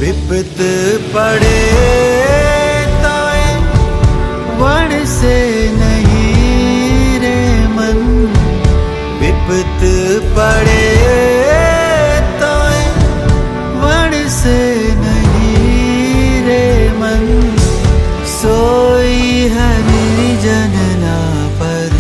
विपत पड़े ताए वण से नहीं रे मन, विपत पड़े ताए वण से नहीं रे मन, सोई हरि जनना पर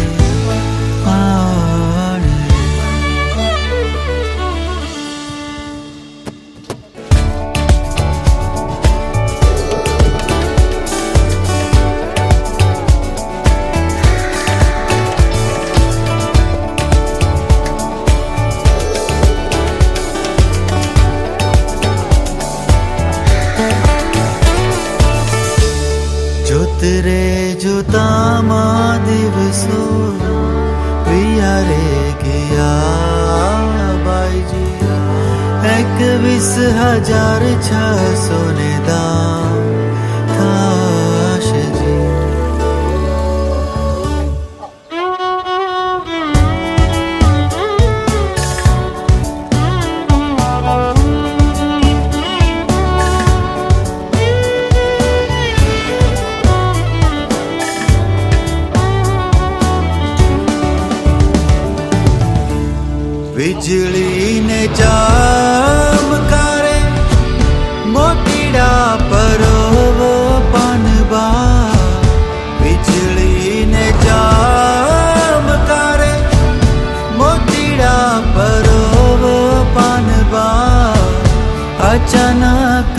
जोतरे जोतामा दिवसो प्रिया रे गया बाई जी, 21,600 ने दाम थाश जी। बिजली ने चमकारे मोतीड़ा परोव पनबा, बिजली ने चमकारे मोतीड़ा परोव पनबा, अचानक